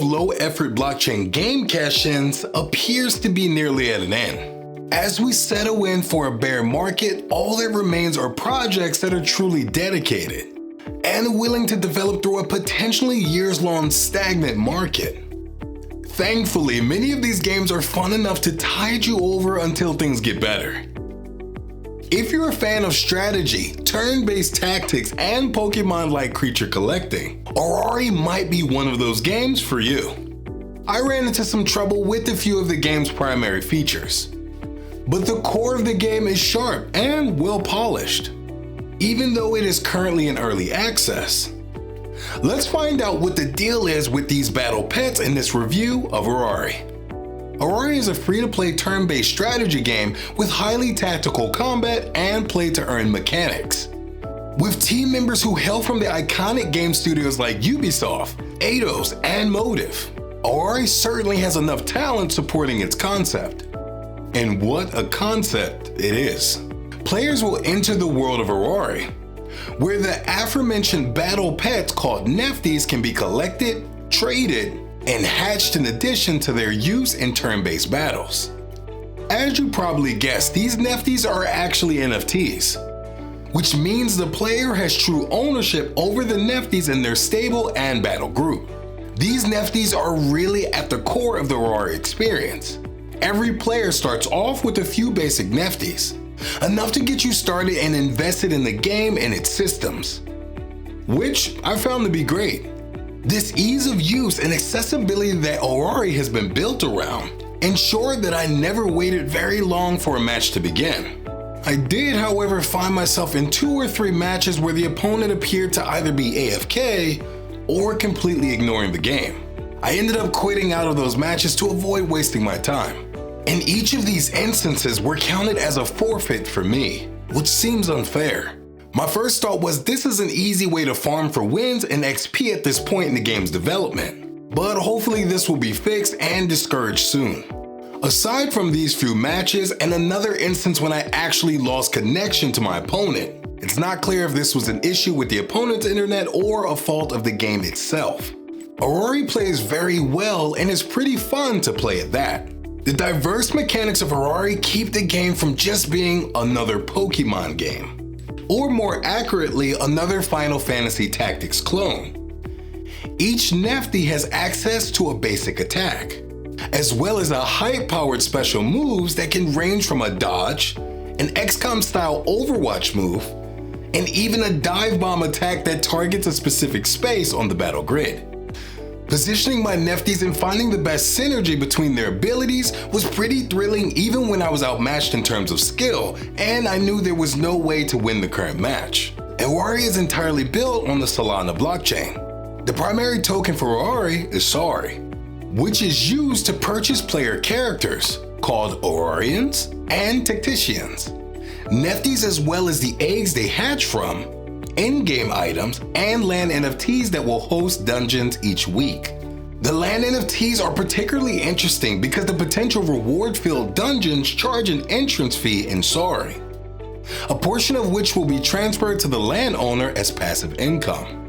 of low-effort blockchain game cash-ins appears to be nearly at an end. As we settle in for a bear market, all that remains are projects that are truly dedicated and willing to develop through a potentially years-long stagnant market. Thankfully, many of these games are fun enough to tide you over until things get better. If you're a fan of strategy, turn-based tactics, and Pokemon-like creature collecting, Aurory might be one of those games for you. I ran into some trouble with a few of the game's primary features, but the core of the game is sharp and well polished, even though it is currently in early access. Let's find out what the deal is with these battle pets in this review of Aurory. Aurory is a free-to-play turn-based strategy game with highly tactical combat and play-to-earn mechanics. With team members who hail from the iconic game studios like Ubisoft, Eidos, and Motive, Aurory certainly has enough talent supporting its concept. And what a concept it is. Players will enter the world of Aurory, where the aforementioned battle pets called Nefties can be collected, traded, and hatched in addition to their use in turn-based battles. As you probably guessed, these Nefties are actually NFTs, which means the player has true ownership over the Nefties in their stable and battle group. These Nefties are really at the core of the Aurory experience. Every player starts off with a few basic Nefties, enough to get you started and invested in the game and its systems, which I found to be great. This ease of use and accessibility that Aurory has been built around ensured that I never waited very long for a match to begin. I did, however, find myself in 2 or 3 matches where the opponent appeared to either be AFK or completely ignoring the game. I ended up quitting out of those matches to avoid wasting my time. And each of these instances were counted as a forfeit for me, which seems unfair. My first thought was this is an easy way to farm for wins and XP at this point in the game's development, but hopefully this will be fixed and discouraged soon. Aside from these few matches and another instance when I actually lost connection to my opponent, it's not clear if this was an issue with the opponent's internet or a fault of the game itself. Aurory plays very well and is pretty fun to play at that. The diverse mechanics of Aurory keep the game from just being another Pokemon game, or more accurately, another Final Fantasy Tactics clone. Each Nefty has access to a basic attack, as well as a high-powered special moves that can range from a dodge, an XCOM-style Overwatch move, and even a dive bomb attack that targets a specific space on the battle grid. Positioning my Nefties and finding the best synergy between their abilities was pretty thrilling even when I was outmatched in terms of skill, and I knew there was no way to win the current match. Aurory is entirely built on the Solana blockchain. The primary token for Aurory is Aurory, which is used to purchase player characters called Aurorians and Tacticians, Nefties as well as the eggs they hatch from, in-game items, and land NFTs that will host dungeons each week. The land NFTs are particularly interesting because the potential reward-filled dungeons charge an entrance fee in Aurory, a portion of which will be transferred to the landowner as passive income.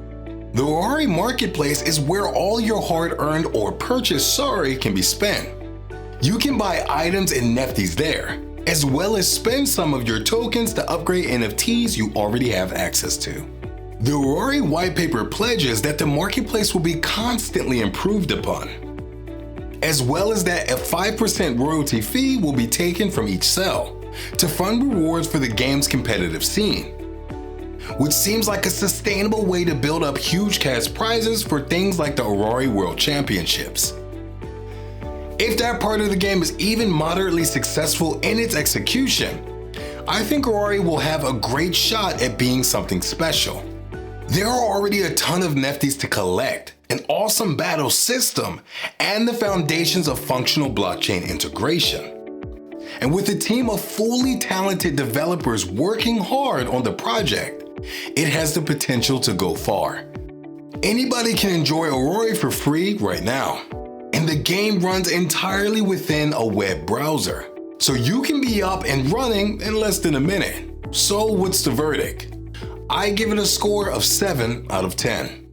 The Aurory marketplace is where all your hard-earned or purchased Aurory can be spent. You can buy items and Nefties there, as well as spend some of your tokens to upgrade NFTs you already have access to. The Aurory white paper pledges that the marketplace will be constantly improved upon, as well as that a 5% royalty fee will be taken from each sell to fund rewards for the game's competitive scene, which seems like a sustainable way to build up huge cash prizes for things like the Aurory World Championships. If that part of the game is even moderately successful in its execution, I think Aurory will have a great shot at being something special. There are already a ton of Nefties to collect, an awesome battle system, and the foundations of functional blockchain integration. And with a team of fully talented developers working hard on the project, it has the potential to go far. Anybody can enjoy Aurory for free right now. And the game runs entirely within a web browser, so you can be up and running in less than a minute. So what's the verdict? I give it a score of 7 out of 10.